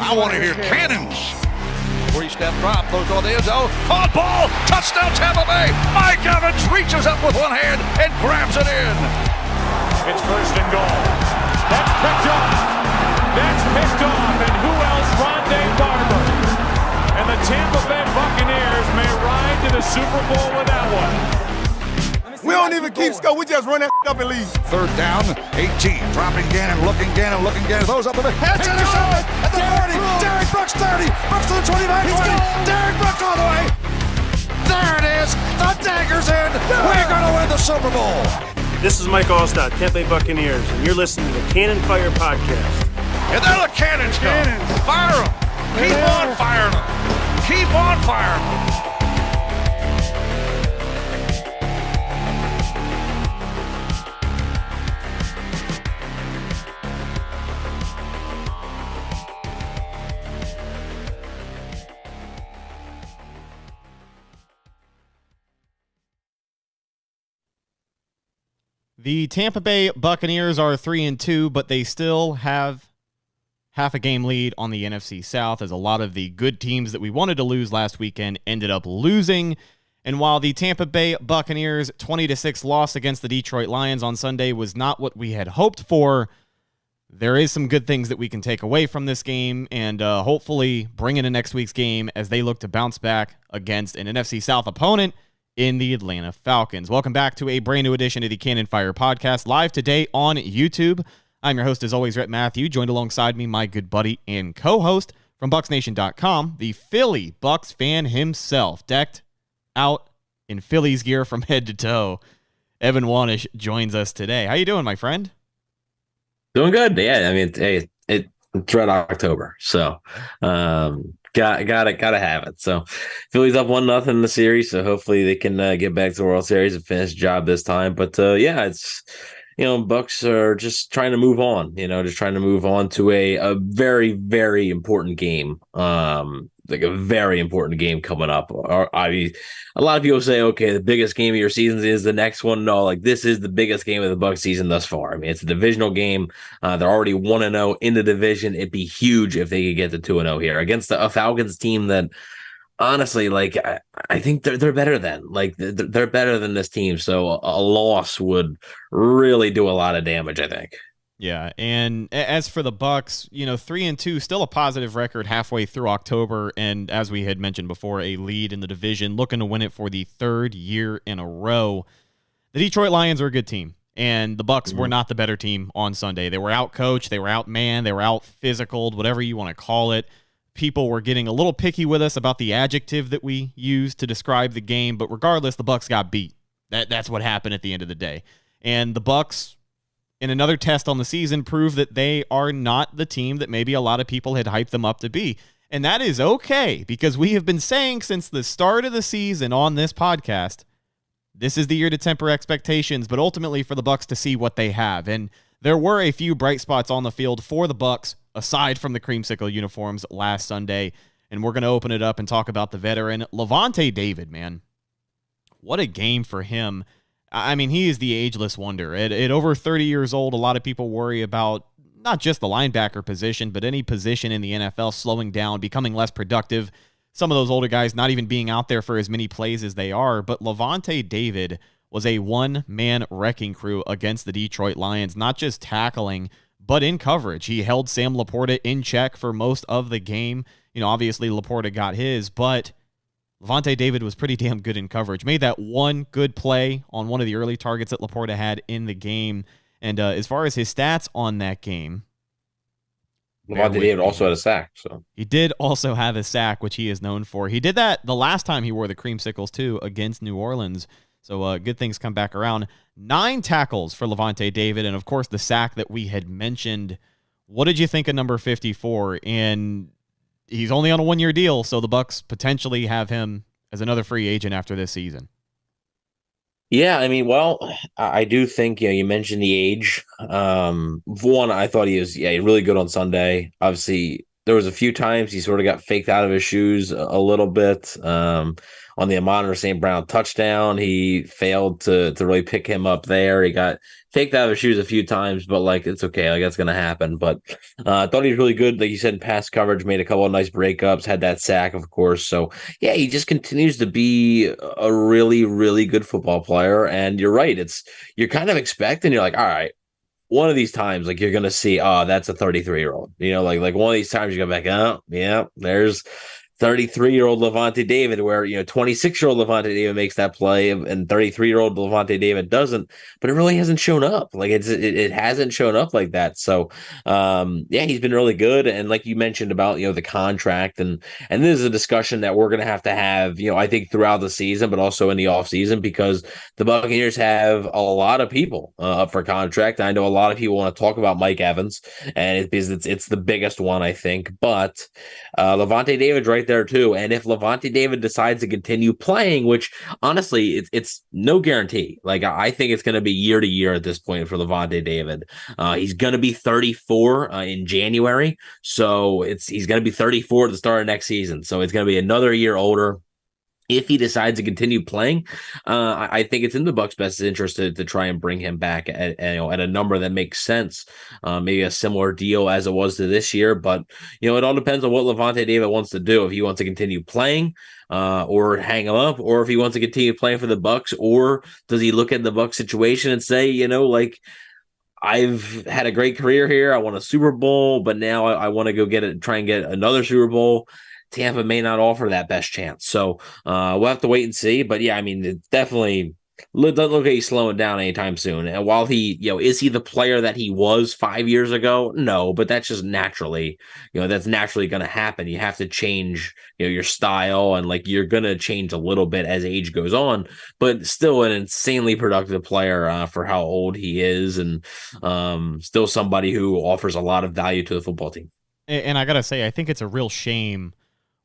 I want to hear cannons. Three-step drop, throws on the end zone. Caught ball, touchdown Tampa Bay. Mike Evans reaches up with one hand and grabs it in. It's first and goal. That's picked off. And who else? Rondé Barber. And the Tampa Bay Buccaneers may ride to the Super Bowl with that one. We don't even keep score. We just run that up and leave. Third down, 18. Dropping Gannon, looking Gannon. Throws up the middle. Heads intercepted at the 40. Derek Brooks 30. Brooks to the 29, 20. Derek Brooks all the way. There it is. The dagger's in. We're going to win the Super Bowl. This is Mike Allstott, Tampa Bay Buccaneers, and you're listening to the Cannon Fire Podcast. And there the cannons go. Fire them. Keep on firing them. Keep on firing them. The Tampa Bay Buccaneers are 3-2, but they still have half a game lead on the NFC South, as a lot of the good teams that we wanted to lose last weekend ended up losing. And while the Tampa Bay Buccaneers 20-6 loss against the Detroit Lions on Sunday was not what we had hoped for, there is some good things that we can take away from this game and hopefully bring into next week's game as they look to bounce back against an NFC South opponent in the Atlanta Falcons. Welcome back to a brand new edition of the Cannon Fire Podcast, live today on YouTube. I'm your host, as always, Rhett Matthew, joined alongside me, my good buddy and co-host from BucsNation.com, the Philly Bucs fan himself, decked out in Phillies gear from head to toe. Evan Wanish joins us today. How you doing, my friend? Doing good. Yeah, I mean, hey, it's Red October, so gotta have it. So Philly's up 1-0 in the series, so hopefully they can get back to the World Series and finish the job this time. But yeah, it's Bucs are just trying to move on. Just trying to move on to a very, very important game. Like a very important game coming up. A lot of people say, okay, the biggest game of your season is the next one. No, like this is the biggest game of the Bucs season thus far. I mean, it's a divisional game. They're already 1-0 in the division. It'd be huge if they could get to 2-0 here against a Falcons team that, honestly, like I think they're better than. Like they're better than this team. So a loss would really do a lot of damage, I think. Yeah, and as for the Bucs, 3-2, still a positive record halfway through October, and as we had mentioned before, a lead in the division, looking to win it for the third year in a row. The Detroit Lions are a good team, and the Bucs were not the better team on Sunday. They were out-coached, they were out-manned, they were out-physicaled, whatever you want to call it. People were getting a little picky with us about the adjective that we used to describe the game, but regardless, the Bucs got beat. That's what happened at the end of the day. And the Bucs, in another test on the season, prove that they are not the team that maybe a lot of people had hyped them up to be. And that is okay, because we have been saying since the start of the season on this podcast, this is the year to temper expectations, but ultimately for the Bucs to see what they have. And there were a few bright spots on the field for the Bucs, aside from the creamsicle uniforms last Sunday. And we're going to open it up and talk about the veteran, Lavonte David, man. What a game for him. I mean, he is the ageless wonder. At over 30 years old, a lot of people worry about not just the linebacker position, but any position in the NFL slowing down, becoming less productive. Some of those older guys not even being out there for as many plays as they are. But Lavonte David was a one-man wrecking crew against the Detroit Lions, not just tackling, but in coverage. He held Sam Laporta in check for most of the game. Obviously Laporta got his, but Lavonte David was pretty damn good in coverage. Made that one good play on one of the early targets that Laporta had in the game. And as far as his stats on that game, Lavonte David also had a sack. So he did also have a sack, which he is known for. He did that the last time he wore the creamsicles, too, against New Orleans. So good things come back around. 9 tackles for Lavonte David, and, of course, the sack that we had mentioned. What did you think of number 54? And he's only on a 1-year deal, so the Bucs potentially have him as another free agent after this season. Yeah, I mean, well, I do think, you mentioned the age. One, I thought he was really good on Sunday. Obviously, there was a few times he sort of got faked out of his shoes a little bit. On the Amon St. Brown touchdown, he failed to really pick him up there. He got faked out of his shoes a few times, but like it's okay, like that's gonna happen. But I thought he was really good, like you said, in pass coverage, made a couple of nice breakups, had that sack, of course. So yeah, he just continues to be a really, really good football player. And you're right, you're kind of expecting, you're like, all right, one of these times, like you're gonna see, oh, that's a 33-year-old. Like one of these times you go back, oh, yeah, there's 33-year-old Lavonte David, where 26-year-old Lavonte David makes that play and 33-year-old Lavonte David doesn't, but it really hasn't shown up. Like it hasn't shown up like that. So yeah, he's been really good. And like you mentioned about the contract, and this is a discussion that we're gonna have to have, I think throughout the season, but also in the offseason, because the Buccaneers have a lot of people up for contract. I know a lot of people want to talk about Mike Evans, and it's the biggest one, I think, but Lavonte David's right there too. And if Lavonte David decides to continue playing, which honestly it's no guarantee, like I think it's going to be year to year at this point for Lavonte David. He's going to be 34 in January, so he's going to be 34 at the start of next season, so it's going to be another year older. If he decides to continue playing, I think it's in the Bucs' best interest to try and bring him back at a number that makes sense. Maybe a similar deal as it was to this year, but it all depends on what Lavonte David wants to do. If he wants to continue playing, or hang him up, or if he wants to continue playing for the Bucs, or does he look at the Bucs situation and say, like, I've had a great career here, I won a Super Bowl, but now I want to go try and get another Super Bowl. Tampa may not offer that best chance. So we'll have to wait and see. But yeah, I mean, it definitely doesn't look like he's slowing down anytime soon. And while is he the player that he was 5 years ago? No, but that's just naturally, that's naturally going to happen. You have to change, your style, and like you're going to change a little bit as age goes on, but still an insanely productive player for how old he is, and still somebody who offers a lot of value to the football team. And I got to say, I think it's a real shame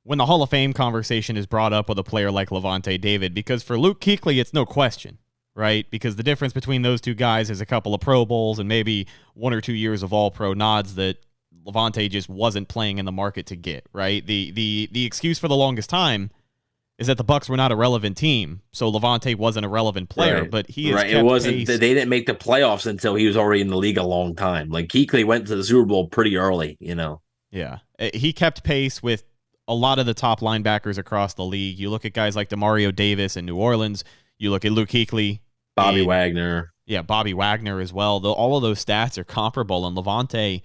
when the Hall of Fame conversation is brought up with a player like Lavonte David, because for Luke Kuechly, it's no question, right? Because the difference between those two guys is a couple of Pro Bowls and maybe 1 or 2 years of All-Pro nods that Lavonte just wasn't playing in the market to get, right? The excuse for the longest time is that the Bucs were not a relevant team, so Lavonte wasn't a relevant player, right. But he is right. It wasn't. They didn't make the playoffs until he was already in the league a long time. Like Kuechly went to the Super Bowl pretty early, Yeah, he kept pace with a lot of the top linebackers across the league. You look at guys like Demario Davis in New Orleans. You look at Luke Kuechly. Bobby Wagner. Yeah, Bobby Wagner as well. All of those stats are comparable, and Lavonte,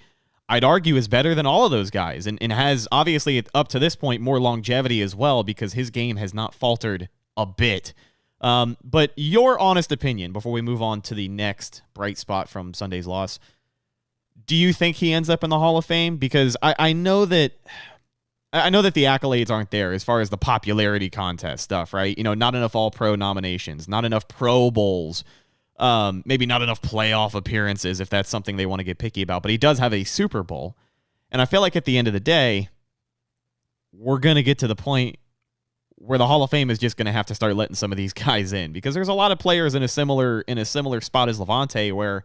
I'd argue, is better than all of those guys, and has, obviously, up to this point, more longevity as well, because his game has not faltered a bit. But your honest opinion, before we move on to the next bright spot from Sunday's loss, do you think he ends up in the Hall of Fame? Because I know that the accolades aren't there as far as the popularity contest stuff, right? Not enough All-Pro nominations, not enough Pro Bowls, maybe not enough playoff appearances if that's something they want to get picky about. But he does have a Super Bowl. And I feel like at the end of the day, we're going to get to the point where the Hall of Fame is just going to have to start letting some of these guys in, because there's a lot of players in a similar spot as Lavonte where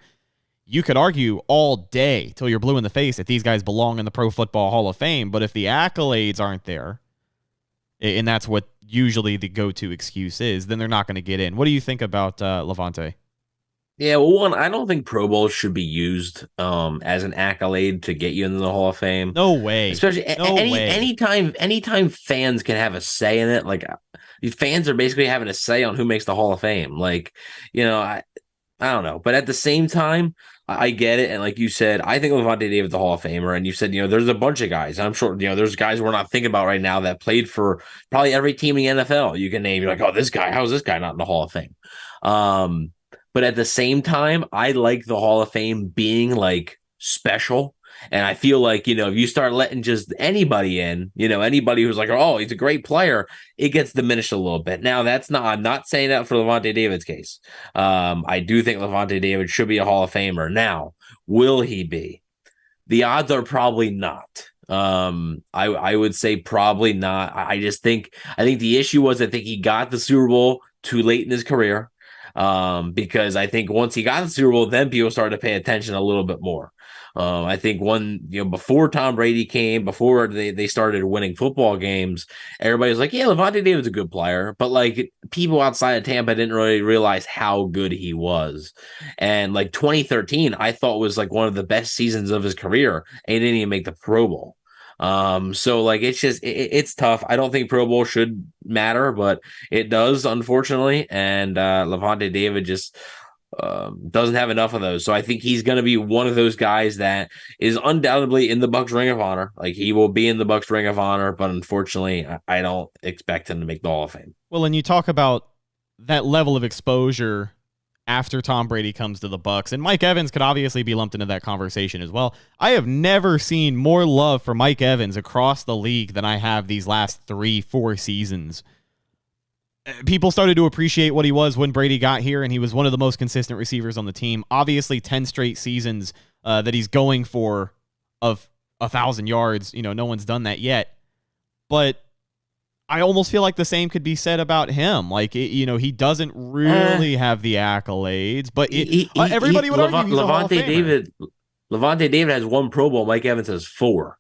you could argue all day till you're blue in the face that these guys belong in the Pro Football Hall of Fame, but if the accolades aren't there, and that's what usually the go-to excuse is, then they're not going to get in. What do you think about Lavonte? Yeah, well, one, I don't think Pro Bowls should be used as an accolade to get you into the Hall of Fame. No way. Especially anytime fans can have a say in it. Like, these fans are basically having a say on who makes the Hall of Fame. Like, I don't know. But at the same time, I get it. And like you said, I think Lavonte David's the Hall of Famer. And you said, there's a bunch of guys. I'm sure, there's guys we're not thinking about right now that played for probably every team in the NFL. You can name, you're like, oh, this guy, how is this guy not in the Hall of Fame? But at the same time, I like the Hall of Fame being like special. And I feel like, if you start letting just anybody in, anybody who's like, oh, he's a great player, it gets diminished a little bit. Now, I'm not saying that for Lavonte David's case. I do think Lavonte David should be a Hall of Famer. Now, will he be? The odds are probably not. I would say probably not. I think the issue was, I think he got the Super Bowl too late in his career. because I think once he got the Super Bowl, then people started to pay attention a little bit more. I think before Tom Brady came, before they started winning football games, everybody was like, yeah, Lavonte David's a good player. But like people outside of Tampa didn't really realize how good he was. And like 2013, I thought was like one of the best seasons of his career. And he didn't even make the Pro Bowl. So like it's tough. I don't think Pro Bowl should matter, but it does, unfortunately. And Lavonte David just doesn't have enough of those. So I think he's going to be one of those guys that is undoubtedly in the Bucs Ring of Honor. Like he will be in the Bucs Ring of Honor, but unfortunately, I don't expect him to make the Hall of Fame. Well, and you talk about that level of exposure after Tom Brady comes to the Bucs, and Mike Evans could obviously be lumped into that conversation as well. I have never seen more love for Mike Evans across the league than I have these last 3-4 seasons. People started to appreciate what he was when Brady got here, and he was one of the most consistent receivers on the team. Obviously, 10 straight seasons that he's going for of 1,000 yards. No one's done that yet. But I almost feel like the same could be said about him. Like, he doesn't really have the accolades, but everybody would argue he's a Hall of Famer. Lavonte David has 1 Pro Bowl. Mike Evans has 4.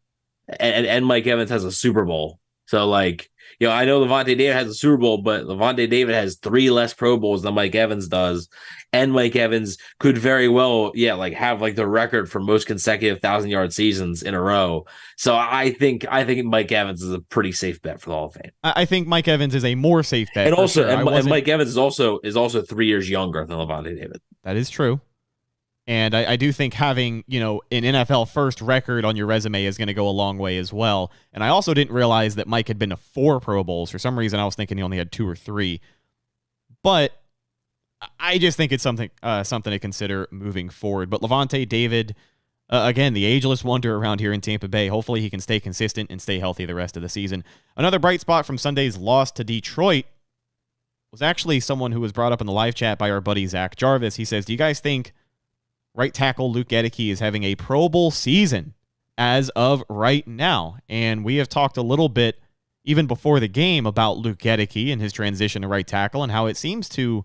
And Mike Evans has a Super Bowl. So, like, I know Lavonte David has a Super Bowl, but Lavonte David has 3 less Pro Bowls than Mike Evans does. And Mike Evans could very well, have like the record for most consecutive 1,000-yard seasons in a row. So I think Mike Evans is a pretty safe bet for the Hall of Fame. I think Mike Evans is a more safe bet. And also, and Mike Evans is also 3 years younger than Lavonte David. That is true. And I do think having, an NFL first record on your resume is going to go a long way as well. And I also didn't realize that Mike had been to 4 Pro Bowls. For some reason, I was thinking he only had 2 or 3. But I just think it's something to consider moving forward. But Lavonte David, again, the ageless wonder around here in Tampa Bay. Hopefully he can stay consistent and stay healthy the rest of the season. Another bright spot from Sunday's loss to Detroit was actually someone who was brought up in the live chat by our buddy Zach Jarvis. He says, do you guys think right tackle Luke Gedeke is having a Pro Bowl season as of right now? And we have talked a little bit even before the game about Luke Gedeke and his transition to right tackle and how it seems to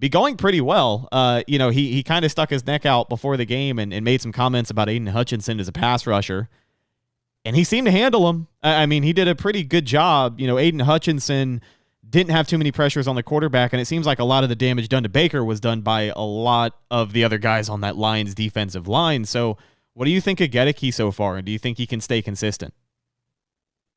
be going pretty well. He kind of stuck his neck out before the game and made some comments about Aiden Hutchinson as a pass rusher, and he seemed to handle him. I mean, he did a pretty good job. Aiden Hutchinson didn't have too many pressures on the quarterback, and it seems like a lot of the damage done to Baker was done by a lot of the other guys on that Lions defensive line. So what do you think of Gedeke so far, and do you think he can stay consistent?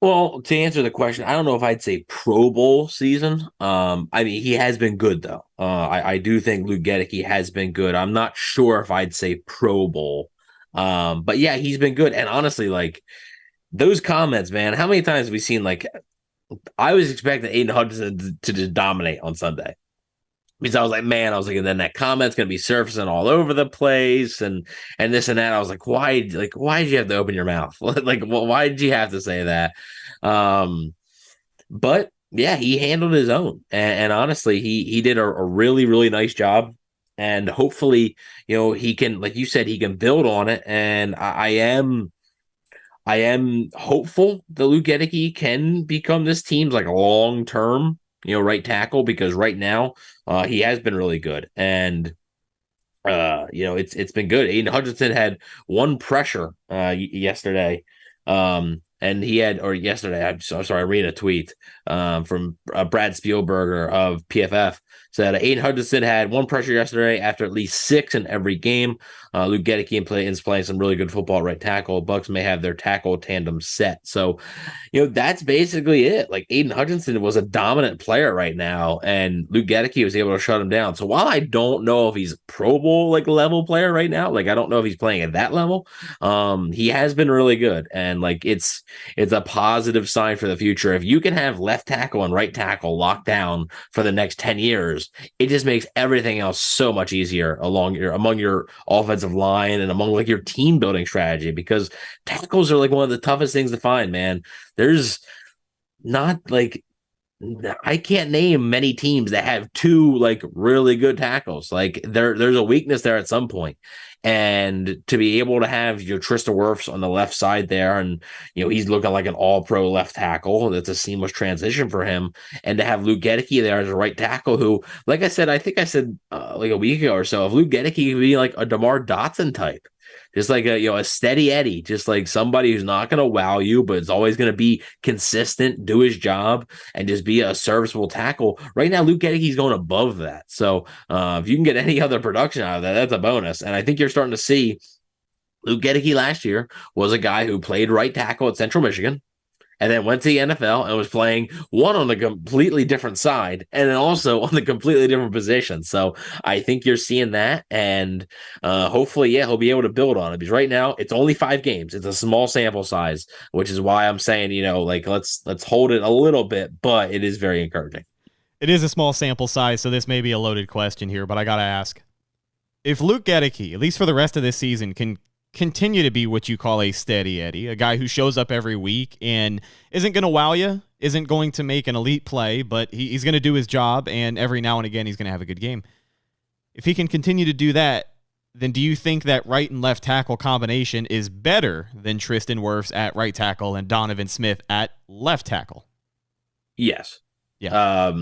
Well, to answer the question, I don't know if I'd say Pro Bowl season. I mean, he has been good, though. I do think Luke Gedeke has been good. I'm not sure if I'd say Pro Bowl. But yeah, he's been good. And honestly, like, those comments, man, how many times have we seen, like, I was expecting Aiden Hutchinson to just dominate on Sunday. Because I was like, and then that comment's gonna be surfacing all over the place and this and that. I was like, why did you have to open your mouth? Like, why did you have to say that? But yeah, he handled his own, and honestly, he did a really, really nice job. And hopefully, he can, like you said, he can build on it. And I am hopeful that Luke Gedeke can become this team's like long-term, right tackle, because right now he has been really good. And it's been good. Aiden Hutchinson had 1 pressure yesterday. And he had, or yesterday, I'm sorry, I read a tweet from Brad Spielberger of PFF, said Aiden Hutchinson had 1 pressure yesterday after at least 6 in every game. Luke Gedeke is playing some really good football at right tackle. Bucs may have their tackle tandem set. So, that's basically it. Like, Aiden Hutchinson was a dominant player right now, and Luke Gedeke was able to shut him down. So while I don't know if he's a Pro Bowl level player right now, I don't know if he's playing at that level. He has been really good, and it's a positive sign for the future. If you can have left tackle and right tackle locked down for the next 10 years, it just makes everything else so much easier among your offensive line and among your team building strategy, because tackles are one of the toughest things to find, man. There's not I can't name many teams that have two like really good tackles. Like there's a weakness there at some point. And to be able to have your Tristan Wirfs on the left side there, and he's looking like an all-pro left tackle. That's a seamless transition for him. And to have Luke Goedeke there as a right tackle, who, like I said, I think I said like a week ago or so, if Luke Goedeke could be like a DeMar Dotson type, just like a steady Eddie, just like somebody who's not going to wow you, but is always going to be consistent, do his job, and just be a serviceable tackle. Right now, Luke Goedeke's going above that. So if you can get any other production out of that, that's a bonus. And I think you're starting to see Luke Goedeke last year was a guy who played right tackle at Central Michigan, and then went to the NFL and was playing one on a completely different side and then also on a completely different position. So I think you're seeing that, and hopefully, he'll be able to build on it, because right now it's only 5 games. It's a small sample size, which is why I'm saying, let's hold it a little bit, but it is very encouraging. It is a small sample size, so this may be a loaded question here, but I got to ask. If Luke Goedeke, at least for the rest of this season, can continue to be what you call a steady Eddie, a guy who shows up every week and isn't going to wow you, isn't going to make an elite play, but he's going to do his job, and every now and again he's going to have a good game. If he can continue to do that, then do you think that right and left tackle combination is better than Tristan Wirfs at right tackle and Donovan Smith at left tackle? Yes. Yeah.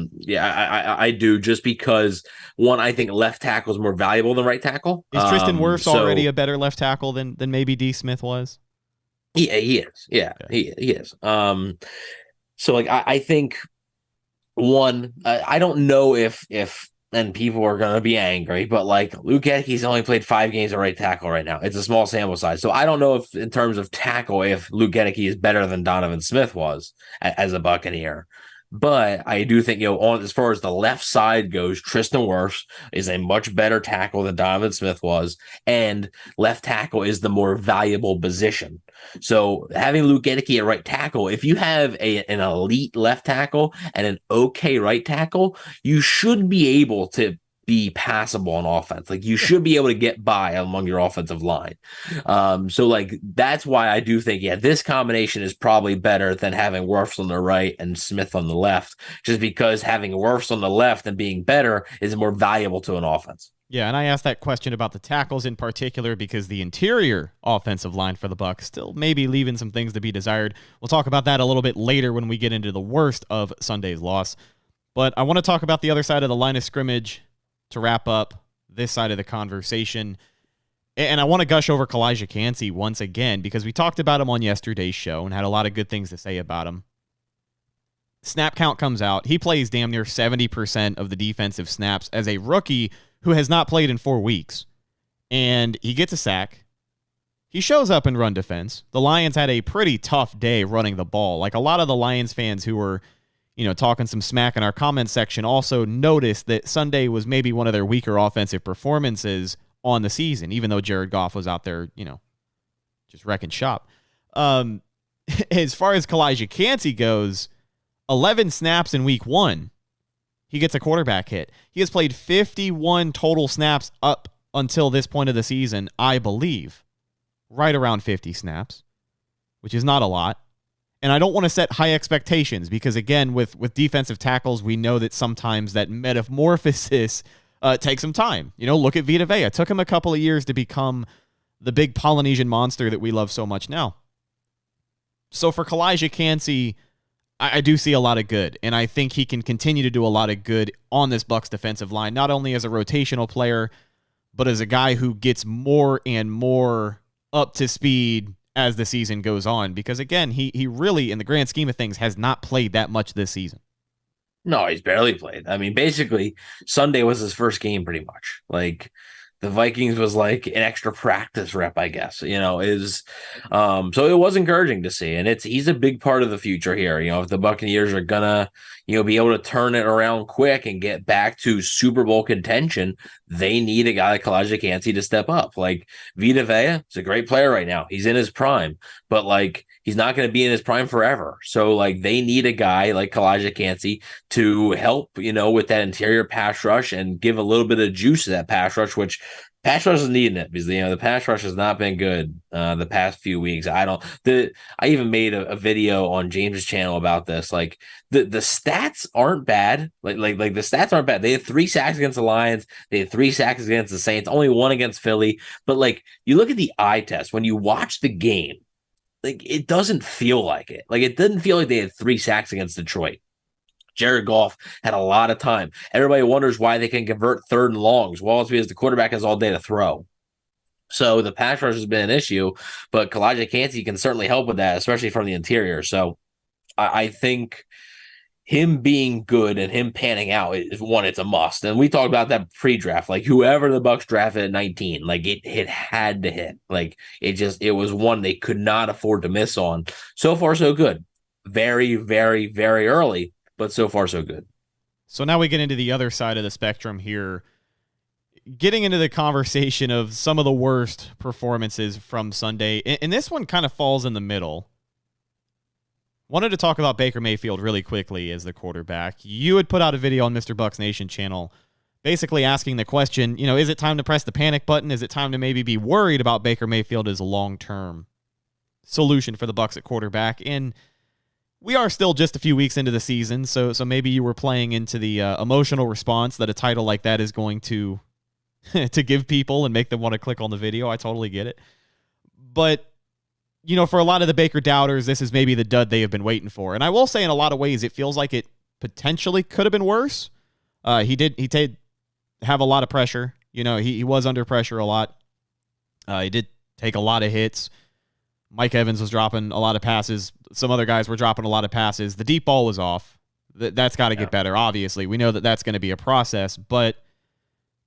I do, just because, one, I think left tackle is more valuable than right tackle. Is Tristan Wirfs already a better left tackle than maybe D. Smith was? Yeah, he is. Yeah, okay. He is. So like I think, one, I don't know if and people are going to be angry, but like Luke Goedeke's only played 5 games at right tackle right now. It's a small sample size. So I don't know if in terms of tackle, if Luke Goedeke is better than Donovan Smith was as a Buccaneer. But I do think, on as far as the left side goes, Tristan Wirfs is a much better tackle than Donovan Smith was, and left tackle is the more valuable position. So having Luke Goedeke at right tackle, if you have an elite left tackle and an okay right tackle, you should be able to be passable on offense. Like, you should be able to get by among your offensive line. So like, that's why I do think, this combination is probably better than having Wirfs on the right and Smith on the left, just because having Wirfs on the left and being better is more valuable to an offense. Yeah, and I asked that question about the tackles in particular because the interior offensive line for the Bucs still maybe leaving some things to be desired. We'll talk about that a little bit later when we get into the worst of Sunday's loss. But I want to talk about the other side of the line of scrimmage to wrap up this side of the conversation. And I want to gush over Kancey once again, because we talked about him on yesterday's show and had a lot of good things to say about him. Snap count comes out. He plays damn near 70% of the defensive snaps as a rookie who has not played in 4 weeks. And he gets a sack. He shows up in run defense. The Lions had a pretty tough day running the ball. Like, a lot of the Lions fans who were talking some smack in our comments section also noticed that Sunday was maybe one of their weaker offensive performances on the season, even though Jared Goff was out there, just wrecking shop. As far as Kancey goes, 11 snaps in week 1. He gets a quarterback hit. He has played 51 total snaps up until this point of the season, I believe. Right around 50 snaps, which is not a lot. And I don't want to set high expectations because, again, with defensive tackles, we know that sometimes that metamorphosis takes some time. Look at Vita Vea. It took him a couple of years to become the big Polynesian monster that we love so much now. So for Kancey, I do see a lot of good, and I think he can continue to do a lot of good on this Bucs defensive line, not only as a rotational player, but as a guy who gets more and more up to speed as the season goes on, because again, he really, in the grand scheme of things, has not played that much this season. No, he's barely played. I mean, basically, Sunday was his first game pretty much. Like, the Vikings was like an extra practice rep, I guess, so it was encouraging to see. And he's a big part of the future here. If the Buccaneers are gonna, be able to turn it around quick and get back to Super Bowl contention, they need a guy like Kancey to step up. Like, Vita Vea is a great player right now. He's in his prime, but like, he's not going to be in his prime forever. So like, they need a guy like Kancey to help, with that interior pass rush and give a little bit of juice to that pass rush, which Pass rush is needing it because the pass rush has not been good the past few weeks. I even made a video on James's channel about this. Like the stats aren't bad. Like the stats aren't bad. They had 3 sacks against the Lions. They had 3 sacks against the Saints. Only 1 against Philly. But like you look at the eye test when you watch the game, like it doesn't feel like it. Like it didn't feel like they had 3 sacks against Detroit. Jared Goff had a lot of time. Everybody wonders why they can convert 3rd and longs. Well, it's because the quarterback has all day to throw. So the pass rush has been an issue, but Kancey can certainly help with that, especially from the interior. So I think him being good and him panning out is one, it's a must. And we talked about that pre-draft, like whoever the Bucs drafted at 19, like it had to hit. Like it was one they could not afford to miss on. So far, so good. Very, very, very early. But so far, so good. So now we get into the other side of the spectrum here, getting into the conversation of some of the worst performances from Sunday. And this one kind of falls in the middle. Wanted to talk about Baker Mayfield really quickly as the quarterback. You had put out a video on Mr. Bucs Nation channel basically asking the question, is it time to press the panic button? Is it time to maybe be worried about Baker Mayfield as a long-term solution for the Bucs at quarterback? And we are still just a few weeks into the season, so maybe you were playing into the emotional response that a title like that is going to to give people and make them want to click on the video. I totally get it. But, for a lot of the Baker doubters, this is maybe the dud they have been waiting for. And I will say in a lot of ways, it feels like it potentially could have been worse. He did have a lot of pressure. He was under pressure a lot. He did take a lot of hits. Mike Evans was dropping a lot of passes. Some other guys were dropping a lot of passes. The deep ball was off. That's got to get better, obviously. We know that that's going to be a process. But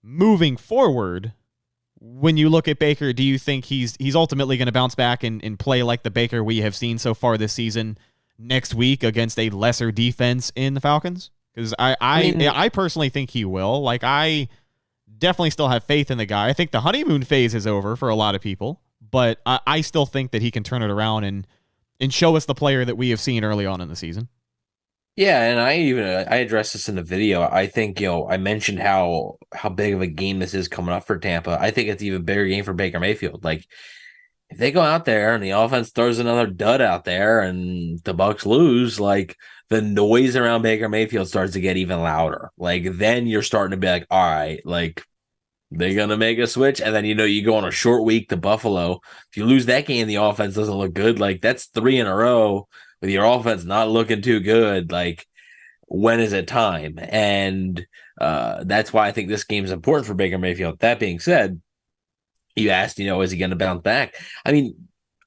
moving forward, when you look at Baker, do you think he's ultimately going to bounce back and play like the Baker we have seen so far this season next week against a lesser defense in the Falcons? Because I personally think he will. Like, I definitely still have faith in the guy. I think the honeymoon phase is over for a lot of people. But I still think that he can turn it around and show us the player that we have seen early on in the season. Yeah, and I addressed this in the video. I think, I mentioned how big of a game this is coming up for Tampa. I think it's an even bigger game for Baker Mayfield. Like, if they go out there and the offense throws another dud out there and the Bucs lose, like, the noise around Baker Mayfield starts to get even louder. Like, then you're starting to be like, all right, like, they're going to make a switch, and then, you go on a short week to Buffalo. If you lose that game, the offense doesn't look good. Like, that's 3 in a row with your offense not looking too good. Like, when is it time? And that's why I think this game is important for Baker Mayfield. That being said, you asked, is he going to bounce back? I mean,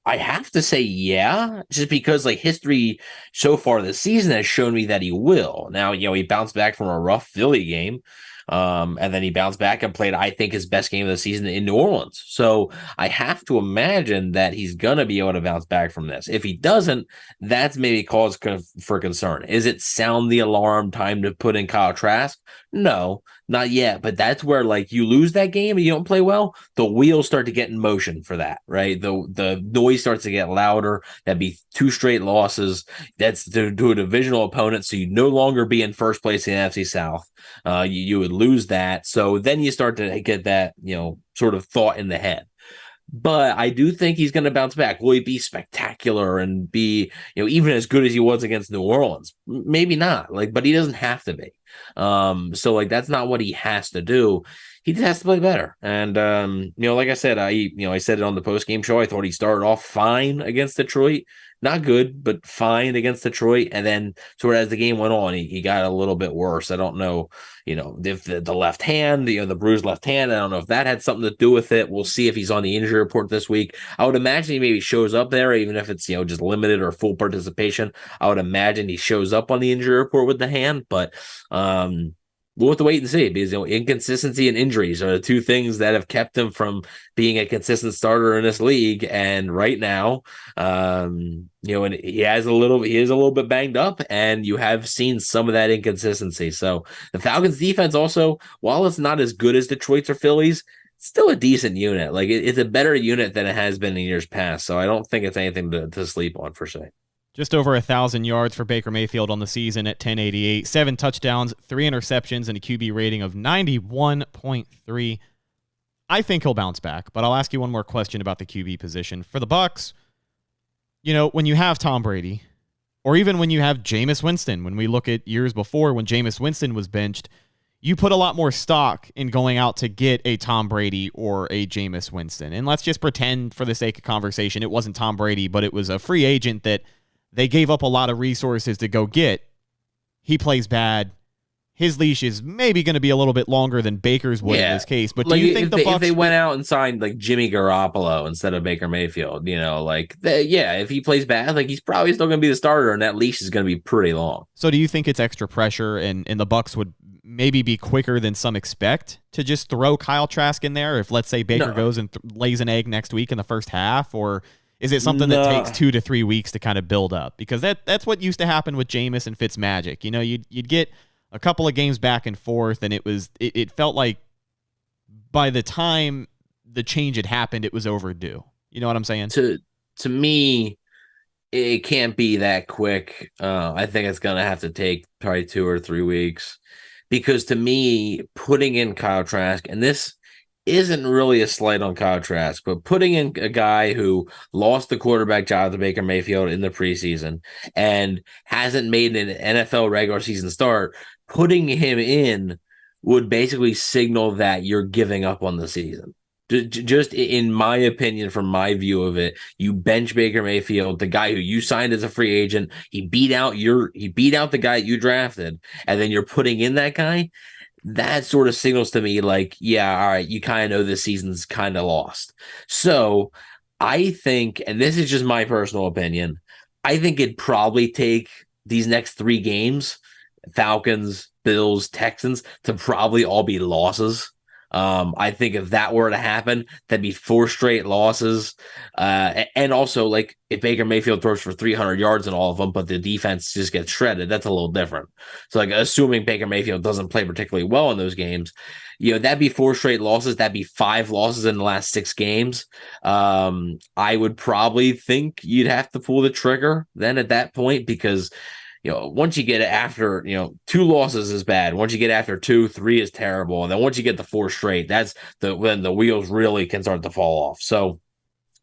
I have to say, yeah, just because, like, history so far this season has shown me that he will. Now, he bounced back from a rough Philly game. And then he bounced back and played, I think, his best game of the season in New Orleans. So I have to imagine that he's going to be able to bounce back from this. If he doesn't, that's maybe cause for concern. Is it sound the alarm time to put in Kyle Trask? No, not yet. But that's where, like, you lose that game and you don't play well, the wheels start to get in motion for that, right? The noise starts to get louder. That'd be 2 straight losses. That's to a divisional opponent. So you no longer be in first place in the NFC South. You would lose that. So then you start to get that, sort of thought in the head. But I do think he's going to bounce back. Will he be spectacular and be, even as good as he was against New Orleans? Maybe not. But he doesn't have to be. So that's not what he has to do. He just has to play better. And like I said, I said it on the post-game show. I thought he started off fine against Detroit. Not good, but fine against Detroit. And then sort of as the game went on, he got a little bit worse. I don't know, if the left hand, the bruised left hand, I don't know if that had something to do with it. We'll see if he's on the injury report this week. I would imagine he maybe shows up there, even if it's, just limited or full participation. I would imagine he shows up on the injury report with the hand, but we'll have to wait and see, because inconsistency and injuries are the 2 things that have kept him from being a consistent starter in this league. And right now, and he is a little bit banged up, and you have seen some of that inconsistency. So the Falcons defense also, while it's not as good as Detroit's or Philly's, it's still a decent unit. Like, it's a better unit than it has been in years past. So I don't think it's anything to sleep on per se. Just over 1,000 yards for Baker Mayfield on the season at 1088, 7 touchdowns, 3 interceptions, and a QB rating of 91.3. I think he'll bounce back, but I'll ask you one more question about the QB position. For the Bucs, when you have Tom Brady, or even when you have Jameis Winston, when we look at years before when Jameis Winston was benched, you put a lot more stock in going out to get a Tom Brady or a Jameis Winston. And let's just pretend, for the sake of conversation, it wasn't Tom Brady, but it was a free agent that they gave up a lot of resources to go get. He plays bad. His leash is maybe going to be a little bit longer than Baker's would in this case. But do you think the Bucs, if they went out and signed like Jimmy Garoppolo instead of Baker Mayfield, if he plays bad, like he's probably still going to be the starter, and that leash is going to be pretty long. So do you think it's extra pressure, and the Bucs would maybe be quicker than some expect to just throw Kyle Trask in there if, let's say, Baker goes and lays an egg next week in the first half, or is it something that takes 2 to 3 weeks to kind of build up? Because that's what used to happen with Jameis and Fitzmagic. You'd get a couple of games back and forth, and it felt like by the time the change had happened, it was overdue. You know what I'm saying? To me, it can't be that quick. I think it's going to have to take probably 2 or 3 weeks, because to me, putting in Kyle Trask, and this isn't really a slight on Kyle Trask, but putting in a guy who lost the quarterback job to Baker Mayfield in the preseason and hasn't made an NFL regular season start, putting him in would basically signal that you're giving up on the season. Just in my opinion, from my view of it, you bench Baker Mayfield, the guy who you signed as a free agent. He beat out the guy you drafted, and then you're putting in that guy. That sort of signals to me like, yeah, all right, you kind of know this season's kind of lost. So I think, and this is just my personal opinion, I think it'd probably take these next 3 games, Falcons, Bills, Texans, to probably all be losses. I think if that were to happen, that'd be 4 straight losses. And also, like, if Baker Mayfield throws for 300 yards in all of them, but the defense just gets shredded, that's a little different. So, like, assuming Baker Mayfield doesn't play particularly well in those games, that'd be 4 straight losses. That'd be 5 losses in the last 6 games. I would probably think you'd have to pull the trigger then at that point, because once you get after, 2 losses is bad. Once you get after 2, 3 is terrible. And then once you get the 4 straight, that's when the wheels really can start to fall off. So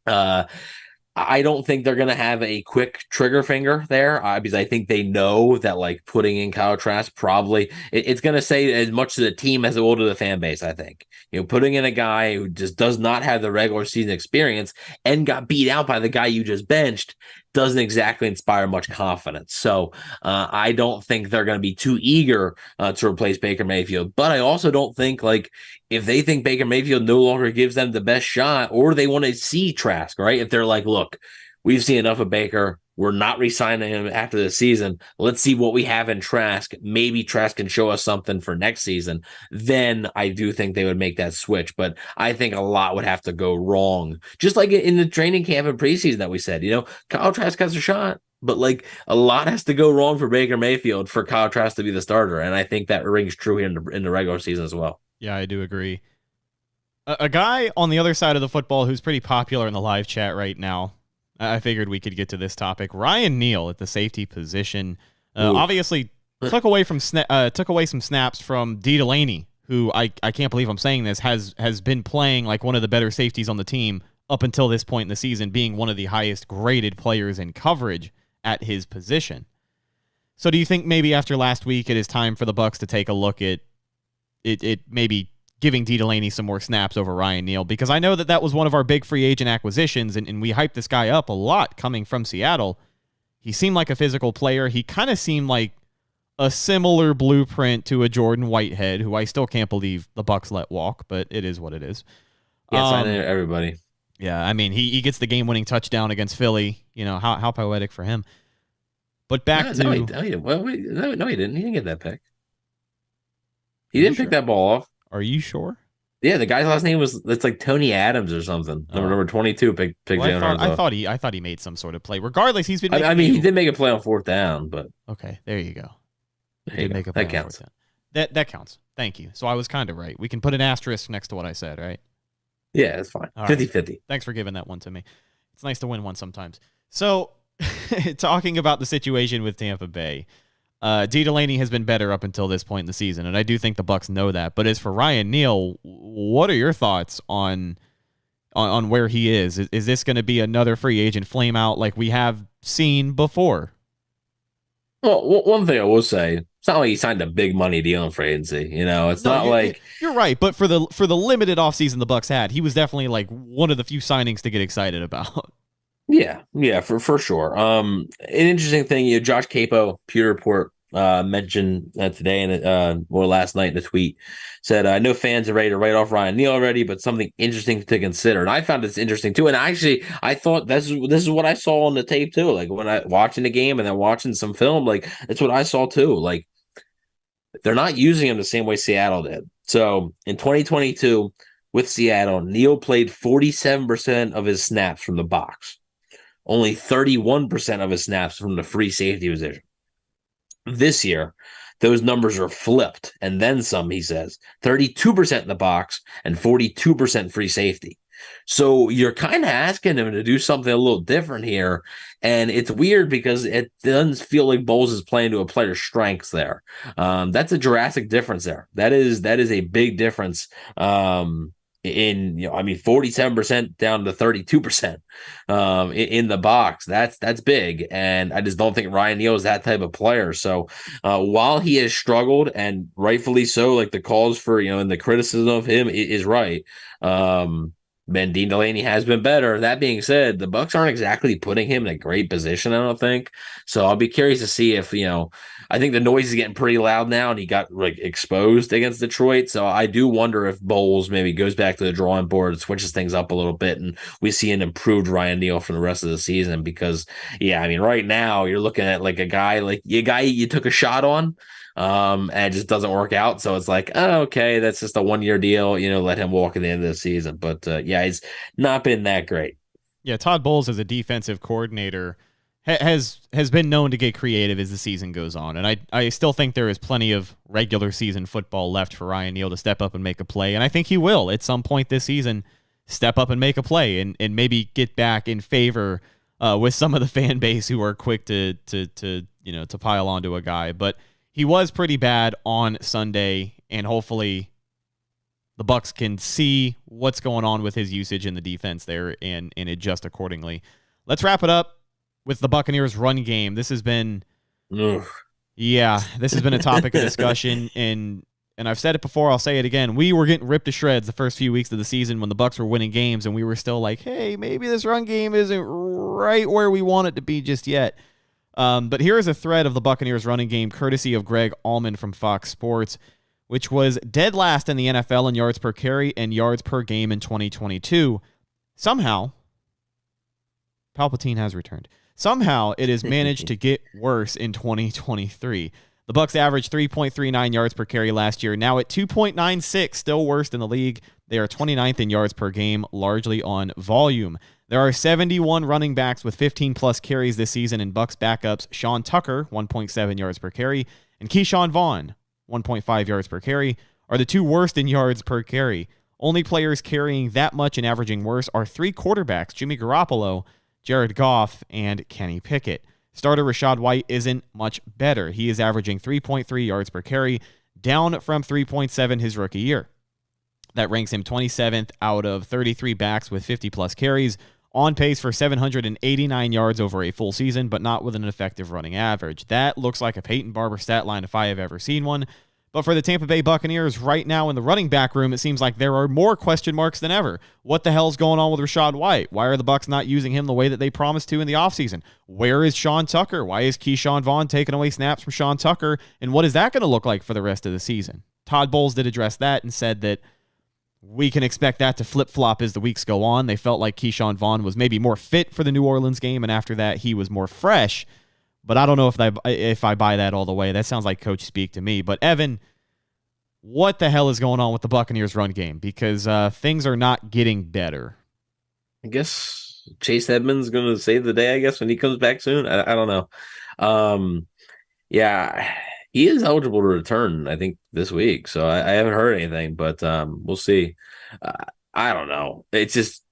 I don't think they're going to have a quick trigger finger there, because I think they know that, like, putting in Kyle Trask probably it's going to say as much to the team as it will to the fan base. I think putting in a guy who just does not have the regular season experience and got beat out by the guy you just benched doesn't exactly inspire much confidence. So I don't think they're going to be too eager to replace Baker Mayfield. But I also don't think, like, if they think Baker Mayfield no longer gives them the best shot, or they want to see Trask, right? If they're like, look, we've seen enough of Baker, we're not re-signing him after the season, let's see what we have in Trask. Maybe Trask can show us something for next season. Then I do think they would make that switch. But I think a lot would have to go wrong. Just like in the training camp and preseason that we said, Kyle Trask has a shot, but, like, a lot has to go wrong for Baker Mayfield for Kyle Trask to be the starter. And I think that rings true here in the regular season as well. Yeah, I do agree. A guy on the other side of the football who's pretty popular in the live chat right now, I figured we could get to this topic. Ryan Neal at the safety position obviously took away some snaps from D. Delaney, who I can't believe I'm saying this, has been playing like one of the better safeties on the team up until this point in the season, being one of the highest graded players in coverage at his position. So do you think maybe after last week it is time for the Bucs to take a look at it maybe giving D. Delaney some more snaps over Ryan Neal? Because I know that was one of our big free agent acquisitions, and we hyped this guy up a lot coming from Seattle. He seemed like a physical player. He kind of seemed like a similar blueprint to a Jordan Whitehead, who I still can't believe the Bucs let walk, but it is what it is. Yes, I know everybody. Yeah, I mean, he gets the game-winning touchdown against Philly. How poetic for him. But back to... No, he didn't. He didn't get that pick. He didn't pick that ball off. Are you sure? Yeah, the guy's last name it's like Tony Adams or something. Number 22 picked I thought he made some sort of play. Regardless, he's been. He did make a play on 4th down, but okay, there you go. That counts. That counts. Thank you. So I was kind of right. We can put an asterisk next to what I said, right? Yeah, that's fine. 50-50. Thanks for giving that one to me. It's nice to win one sometimes. So, talking about the situation with Tampa Bay, D. Delaney has been better up until this point in the season, and I do think the Bucs know that. But as for Ryan Neal, what are your thoughts on where he is? Is this going to be another free agent flame out like we have seen before? Well, one thing I will say, it's not like he signed a big money deal in free agency. It's not like you're right. But for the limited offseason the Bucs had, he was definitely like one of the few signings to get excited about. Yeah, for sure. An interesting thing, Josh Capo, Pewter Report, mentioned today and or last night in a tweet, said, "I know fans are ready to write off Ryan Neal already, but something interesting to consider." And I found this interesting too. And actually, I thought this is what I saw on the tape too. Like when I watching the game and then watching some film, like that's what I saw too. Like they're not using him the same way Seattle did. So in 2022 with Seattle, Neal played 47% of his snaps from the box. Only 31% of his snaps from the free safety position. This year, those numbers are flipped, and then some, he says. 32% in the box and 42% free safety. So you're kind of asking him to do something a little different here, and it's weird because it doesn't feel like Bowles is playing to a player's strengths there. That's a drastic difference there. That is a big difference. 47% down to 32% in the box. That's big, and I just don't think Ryan Neal is that type of player. So while he has struggled, and rightfully so, like the calls for and the criticism of him is right. Ben Dean Delaney has been better. That being said, the Bucs aren't exactly putting him in a great position, I don't think. So I'll be curious to see if, I think the noise is getting pretty loud now, and he got exposed against Detroit. So I do wonder if Bowles maybe goes back to the drawing board and switches things up a little bit, and we see an improved Ryan Neal for the rest of the season. Because, right now you're looking at like a guy you took a shot on, and it just doesn't work out. So it's like, oh, okay, that's just a 1-year deal. Let him walk at the end of the season. But he's not been that great. Yeah, Todd Bowles as a defensive coordinator has been known to get creative as the season goes on, and I still think there is plenty of regular season football left for Ryan Neal to step up and make a play, and I think he will at some point this season step up and make a play and maybe get back in favor with some of the fan base who are quick to pile onto a guy. But he was pretty bad on Sunday, and hopefully the Bucs can see what's going on with his usage in the defense there and adjust accordingly. Let's wrap it up with the Buccaneers run game. This has been a topic of discussion, and I've said it before, I'll say it again. We were getting ripped to shreds the first few weeks of the season when the Bucs were winning games, and we were still like, hey, maybe this run game isn't right where we want it to be just yet. But here is a thread of the Buccaneers running game, courtesy of Greg Allman from Fox Sports, which was dead last in the NFL in yards per carry and yards per game in 2022. Somehow, Palpatine has returned. Somehow, it has managed to get worse in 2023. The Bucs averaged 3.39 yards per carry last year, now at 2.96, still worst in the league. They are 29th in yards per game, largely on volume. There are 71 running backs with 15-plus carries this season, and Bucs backups Sean Tucker, 1.7 yards per carry, and Keyshawn Vaughn, 1.5 yards per carry, are the two worst in yards per carry. Only players carrying that much and averaging worse are three quarterbacks, Jimmy Garoppolo, Jared Goff, and Kenny Pickett. Starter Rachaad White isn't much better. He is averaging 3.3 yards per carry, down from 3.7 his rookie year. That ranks him 27th out of 33 backs with 50-plus carries, on pace for 789 yards over a full season, but not with an effective running average. That looks like a Peyton Barber stat line if I have ever seen one. But for the Tampa Bay Buccaneers right now in the running back room, it seems like there are more question marks than ever. What the hell's going on with Rachaad White? Why are the Bucs not using him the way that they promised to in the offseason? Where is Sean Tucker? Why is Keyshawn Vaughn taking away snaps from Sean Tucker? And what is that going to look like for the rest of the season? Todd Bowles did address that and said that we can expect that to flip-flop as the weeks go on. They felt like Keyshawn Vaughn was maybe more fit for the New Orleans game, and after that he was more fresh. But I don't know if I buy that all the way. That sounds like coach speak to me. But Evan, what the hell is going on with the Buccaneers run game? Because things are not getting better. I guess Chase Edmonds is going to save the day, I guess, when he comes back soon. I don't know. He is eligible to return, I think, this week. So I haven't heard anything, but we'll see. I don't know. It's just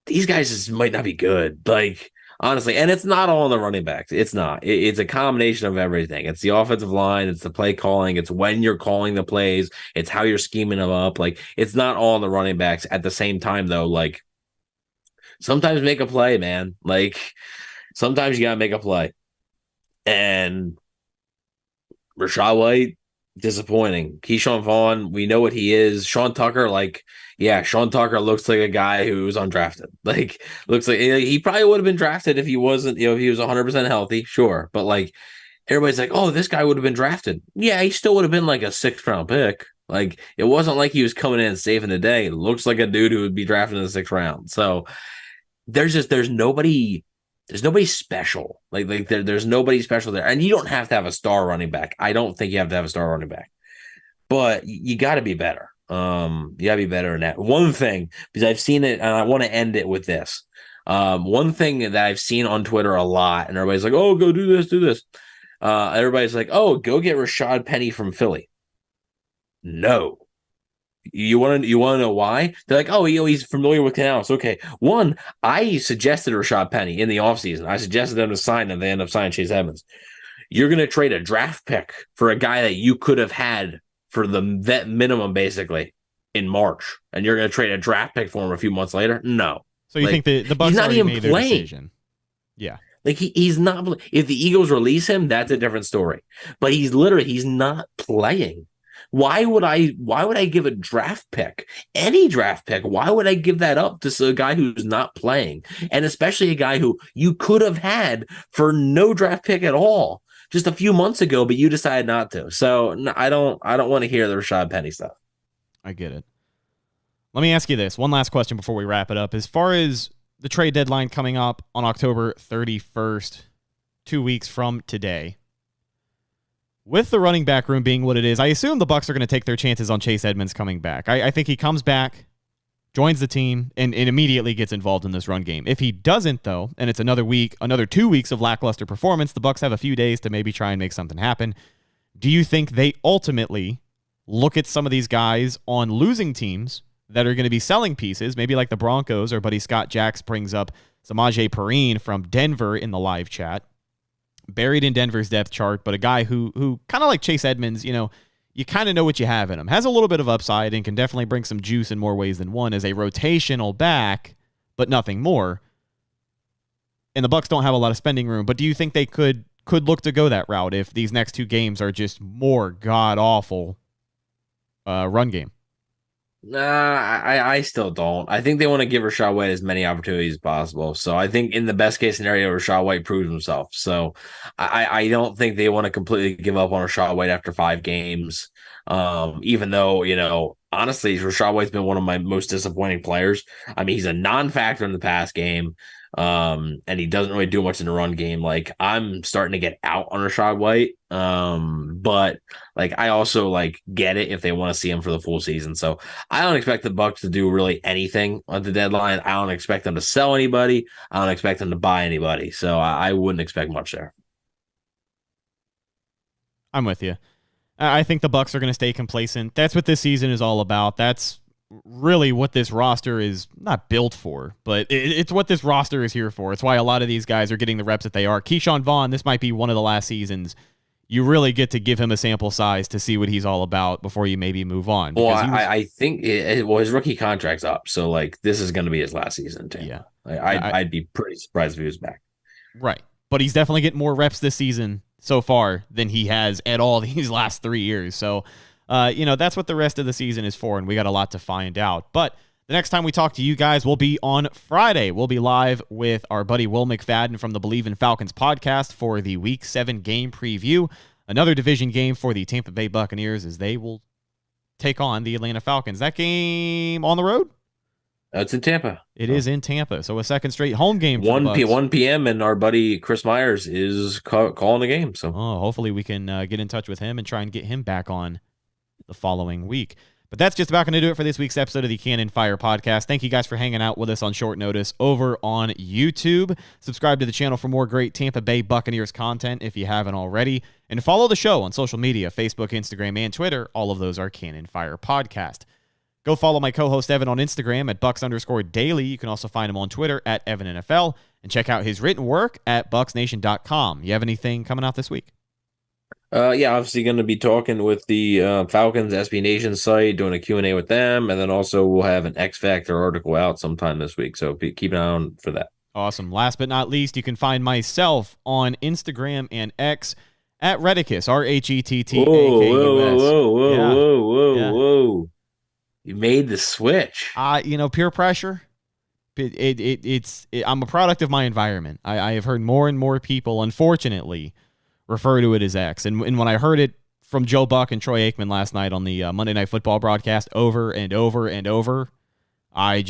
these guys just might not be good. Like, Honestly, and it's not all on the running backs. It's not. It's a combination of everything. It's the offensive line. It's the play calling. It's when you're calling the plays. It's how you're scheming them up. Like, it's not all on the running backs. At the same time, though, like, sometimes make a play, man. Like, sometimes you got to make a play. And Rachaad White, disappointing. Keyshawn Vaughn, we know what he is. Sean Tucker, like, yeah, Sean Tucker looks like a guy who was undrafted. Like, looks like he probably would have been drafted if he wasn't, if he was 100% healthy, sure. But like, everybody's like, oh, this guy would have been drafted. Yeah, he still would have been like a 6th-round pick. Like, it wasn't like he was coming in and saving the day. It looks like a dude who would be drafted in the 6th round. So there's nobody special. Like there's nobody special there. And you don't have to have a star running back. I don't think you have to have a star running back. But you got to be better. You got to be better than that. One thing, because I've seen it, and I want to end it with this. One thing that I've seen on Twitter a lot, and everybody's like, oh, go do this, do this. Everybody's like, oh, go get Rashad Penny from Philly. No. You want to know why? They're like, oh, he's familiar with Canales. Okay. One, I suggested Rashad Penny in the offseason. I suggested them to sign him. They end up signing Chase Edmonds. You're going to trade a draft pick for a guy that you could have had for the vet minimum, basically, in March, and you're going to trade a draft pick for him a few months later? No. So you think the Bucs already made their decision? Yeah. Like, he's not. If the Eagles release him, that's a different story. But he's not playing. Why would I give a draft pick, any draft pick? Why would I give that up to a guy who's not playing? And especially a guy who you could have had for no draft pick at all just a few months ago, but you decided not to. So no, I don't want to hear the Rashad Penny stuff. I get it. Let me ask you this. One last question before we wrap it up. As far as the trade deadline coming up on October 31st, 2 weeks from today, with the running back room being what it is, I assume the Bucs are going to take their chances on Chase Edmonds coming back. I think he comes back, joins the team, and immediately gets involved in this run game. If he doesn't, though, and it's another 2 weeks of lackluster performance, the Bucs have a few days to maybe try and make something happen. Do you think they ultimately look at some of these guys on losing teams that are going to be selling pieces, maybe like the Broncos? Our buddy Scott Jacks brings up Samaje Perine from Denver in the live chat. Buried in Denver's depth chart, but a guy who kind of like Chase Edmonds, you kind of know what you have in him. Has a little bit of upside and can definitely bring some juice in more ways than one as a rotational back, but nothing more. And the Bucs don't have a lot of spending room, but do you think they could look to go that route if these next 2 games are just more god-awful run game? Nah, I still don't. I think they want to give Rachaad White as many opportunities as possible. So I think in the best case scenario, Rachaad White proves himself. So I don't think they want to completely give up on Rachaad White after 5 games. Even though, honestly, Rachaad White's been one of my most disappointing players. I mean, he's a non-factor in the pass game. And he doesn't really do much in the run game. Like, I'm starting to get out on Rachaad White. But like, I also get it if they want to see him for the full season. So I don't expect the Bucs to do really anything on the deadline. I don't expect them to sell anybody. I don't expect them to buy anybody. So I wouldn't expect much there. I'm with you. I think the Bucs are going to stay complacent. That's what this season is all about. That's really what this roster is not built for, but it's what this roster is here for. It's why a lot of these guys are getting the reps that they are. Keyshawn Vaughn, this might be one of the last seasons you really get to give him a sample size to see what he's all about before you maybe move on. Well, I think his rookie contract's up, so this is going to be his last season. Yeah, I'd be pretty surprised if he was back. Right, but he's definitely getting more reps this season so far than he has at all these last 3 years. So, that's what the rest of the season is for, and we got a lot to find out. But the next time we talk to you guys will be on Friday. We'll be live with our buddy Will McFadden from the Believe in Falcons podcast for the Week 7 game preview. Another division game for the Tampa Bay Buccaneers as they will take on the Atlanta Falcons. That game on the road? It's in Tampa. It is in Tampa. So a second straight home game. 1 p.m. and our buddy Chris Myers is calling the game. So hopefully we can get in touch with him and try and get him back on the following week. But that's just about going to do it for this week's episode of the Cannon Fire Podcast. Thank you guys for hanging out with us on short notice over on YouTube. Subscribe to the channel for more great Tampa Bay Buccaneers content if you haven't already. And follow the show on social media, Facebook, Instagram, and Twitter. All of those are Cannon Fire Podcast. Go follow my co-host Evan on Instagram at Bucs_Daily. You can also find him on Twitter at EvanNFL. and check out his written work at bucksnation.com. You have anything coming out this week? Yeah, obviously going to be talking with the Falcons SB Nation site, doing a Q&A with them, and then also we'll have an X Factor article out sometime this week, so keep an eye on for that. Awesome. Last but not least, you can find myself on Instagram and X at Rhettacus, R-H-E-T-T-A-K-U-S. Whoa. You made the switch. Peer pressure. I'm a product of my environment. I have heard more and more people, unfortunately, refer to it as X. And when I heard it from Joe Buck and Troy Aikman last night on the Monday Night Football broadcast over and over and over, I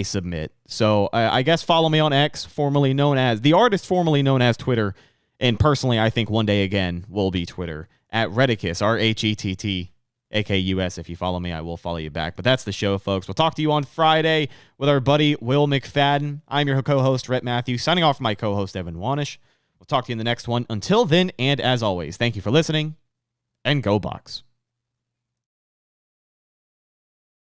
submit. So I guess follow me on X, formerly known as the artist, formerly known as Twitter. And personally, I think one day again will be Twitter at Rhettacus, R-H-E-T-T-A-K-U-S. If you follow me, I will follow you back. But that's the show, folks. We'll talk to you on Friday with our buddy Will McFadden. I'm your co-host, Rhett Matthew, signing off for my co-host, Evan Wanish. We'll talk to you in the next one. Until then, and as always, thank you for listening, and go Bucs.